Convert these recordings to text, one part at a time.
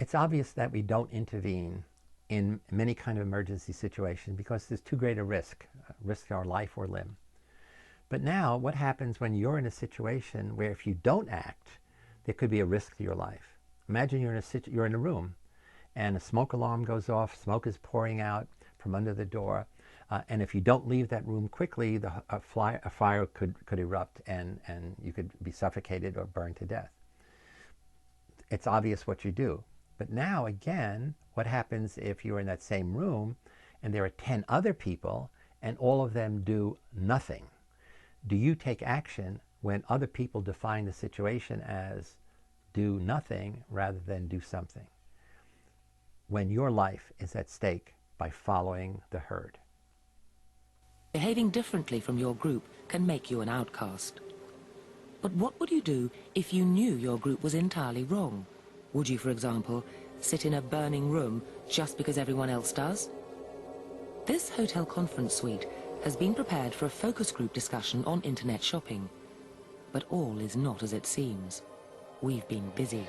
It's obvious that we don't intervene in many kind of emergency situations because there's too great a risk to our life or limb. But now, what happens when you're in a situation where if you don't act, there could be a risk to your life? Imagine you're in a room and a smoke alarm goes off, smoke is pouring out from under the door, and if you don't leave that room quickly, a fire could erupt and you could be suffocated or burned to death. It's obvious what you do. But now, again, what happens if you're in that same room and there are 10 other people and all of them do nothing? Do you take action when other people define the situation as do nothing rather than do something? When your life is at stake by following the herd. Behaving differently from your group can make you an outcast. But what would you do if you knew your group was entirely wrong? Would you, for example, sit in a burning room just because everyone else does? This hotel conference suite has been prepared for a focus group discussion on internet shopping. But all is not as it seems. We've been busy.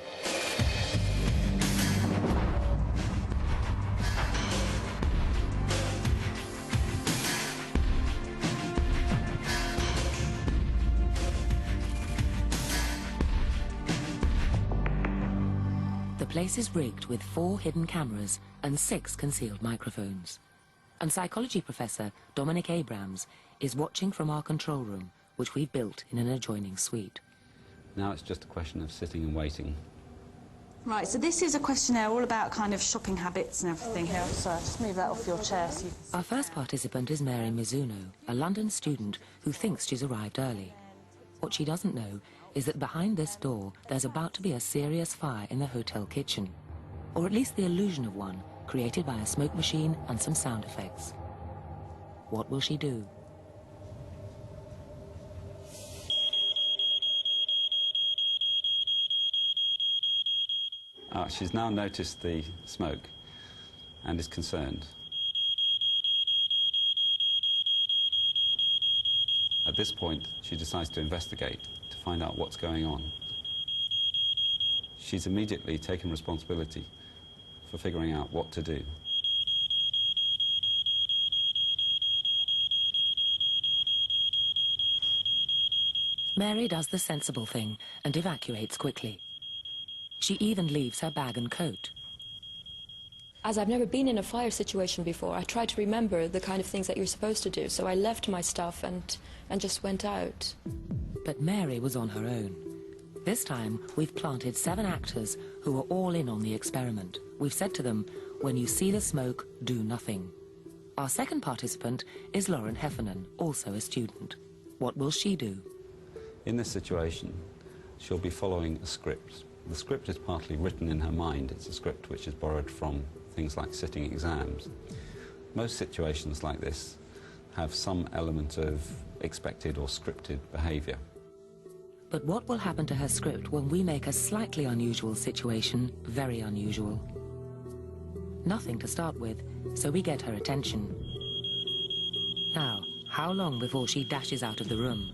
The place is rigged with 4 hidden cameras and 6 concealed microphones. And psychology professor Dominic Abrams is watching from our control room, which we've built in an adjoining suite. Now it's just a question of sitting and waiting. Right, so this is a questionnaire all about kind of shopping habits and everything here. So just move that off your chair so you can see. Our first participant is Mary Mizuno, a London student who thinks she's arrived early. What she doesn't know is that behind this door there's about to be a serious fire in the hotel kitchen. Or at least the illusion of one, created by a smoke machine and some sound effects. What will she do? She's now noticed the smoke and is concerned. At this point, she decides to investigate to find out what's going on. She's immediately taken responsibility for figuring out what to do. Mary does the sensible thing and evacuates quickly. She even leaves her bag and coat. As I've never been in a fire situation before, I tried to remember the kind of things that you're supposed to do, so I left my stuff and just went out. But Mary was on her own. This time, we've planted 7 actors who are all in on the experiment. We've said to them, when you see the smoke, do nothing. Our second participant is Lauren Heffernan, also a student. What will she do? In this situation, she'll be following a script. The script is partly written in her mind. It's a script which is borrowed from things like sitting exams. Most situations like this have some element of expected or scripted behaviour. But what will happen to her script when we make a slightly unusual situation very unusual? Nothing to start with, so we get her attention. Now, how long before she dashes out of the room?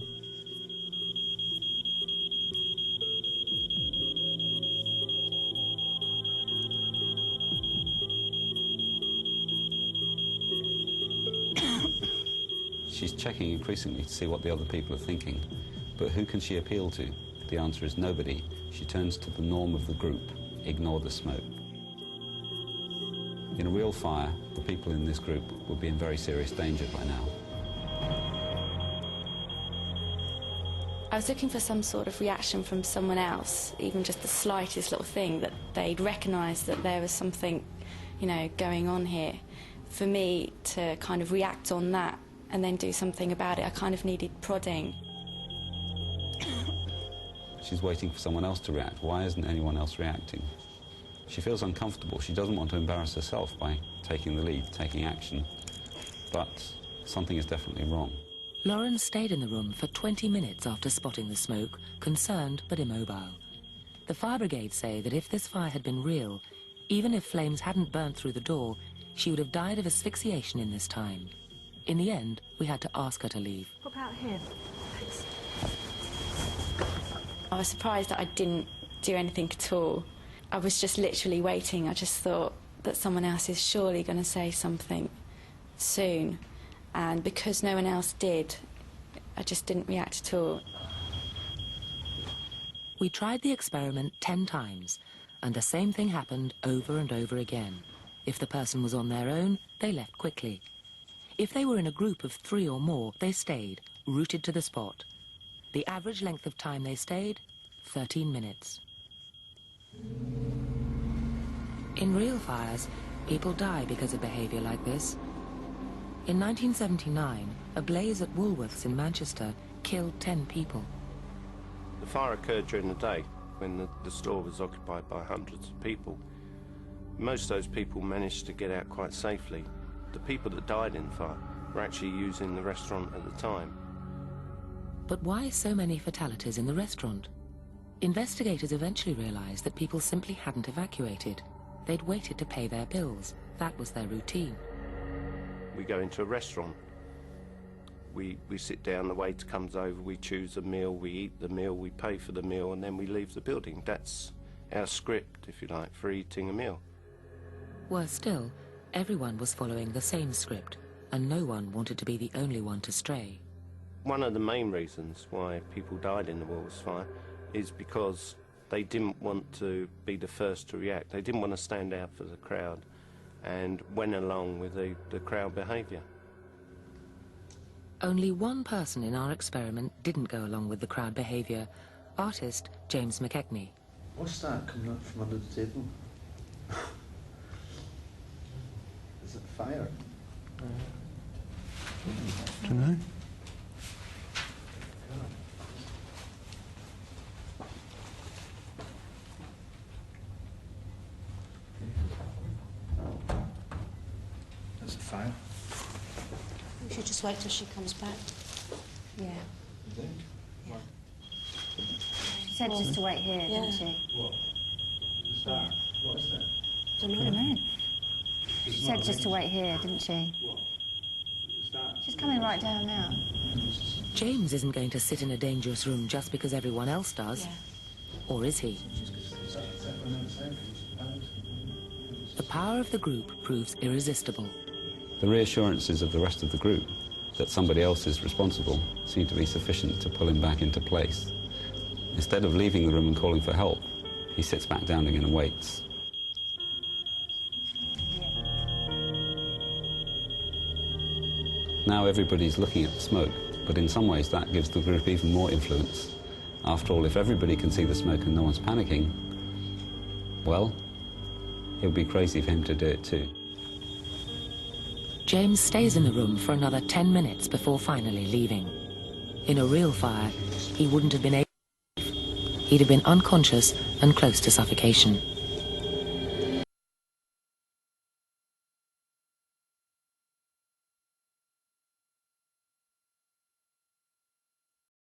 She's checking increasingly to see what the other people are thinking. But who can she appeal to? The answer is nobody. She turns to the norm of the group. Ignore the smoke. In a real fire, the people in this group would be in very serious danger by now. I was looking for some sort of reaction from someone else, even just the slightest little thing, that they'd recognise that there was something, you know, going on here. For me to kind of react on that and then do something about it, I kind of needed prodding. She's waiting for someone else to react. Why isn't anyone else reacting? She feels uncomfortable. She doesn't want to embarrass herself by taking the lead, taking action. But something is definitely wrong. Lauren stayed in the room for 20 minutes after spotting the smoke, concerned but immobile. The fire brigade say that if this fire had been real, even if flames hadn't burnt through the door, she would have died of asphyxiation in this time. In the end, we had to ask her to leave. Pop out here. Thanks. I was surprised that I didn't do anything at all. I was just literally waiting. I just thought that someone else is surely going to say something soon. And because no one else did, I just didn't react at all. We tried the experiment 10 times, and the same thing happened over and over again. If the person was on their own, they left quickly. If they were in a group of 3 or more, they stayed, rooted to the spot. The average length of time they stayed, 13 minutes. In real fires, people die because of behaviour like this. In 1979, a blaze at Woolworths in Manchester killed 10 people. The fire occurred during the day when the store was occupied by hundreds of people. Most of those people managed to get out quite safely. The people that died in the fire were actually using the restaurant at the time. But why so many fatalities in the restaurant? Investigators eventually realised that people simply hadn't evacuated. They'd waited to pay their bills. That was their routine. We go into a restaurant. We sit down, the waiter comes over, we choose a meal, we eat the meal, we pay for the meal, and then we leave the building. That's our script, if you like, for eating a meal. Worse still, everyone was following the same script, and no one wanted to be the only one to stray. One of the main reasons why people died in the Woolworths fire is because they didn't want to be the first to react. They didn't want to stand out for the crowd and went along with the crowd behaviour. Only one person in our experiment didn't go along with the crowd behaviour, artist James McKechnie. What's that coming up from under the table? Is it fire? I don't know. Is it fire? We should just wait till she comes back. Yeah. You think? Yeah. She said just to wait here, didn't she? What? Is that? What is that? Don't know. She said just to wait here, didn't she? What? Is that? She's coming right down now. James isn't going to sit in a dangerous room just because everyone else does. Yeah. Or is he? The power of the group proves irresistible. The reassurances of the rest of the group that somebody else is responsible seem to be sufficient to pull him back into place. Instead of leaving the room and calling for help, he sits back down again and waits. Now everybody's looking at the smoke, but in some ways that gives the group even more influence. After all, if everybody can see the smoke and no one's panicking, well, it would be crazy for him to do it too. James stays in the room for another 10 minutes before finally leaving. In a real fire, he wouldn't have been able. He'd have been unconscious and close to suffocation.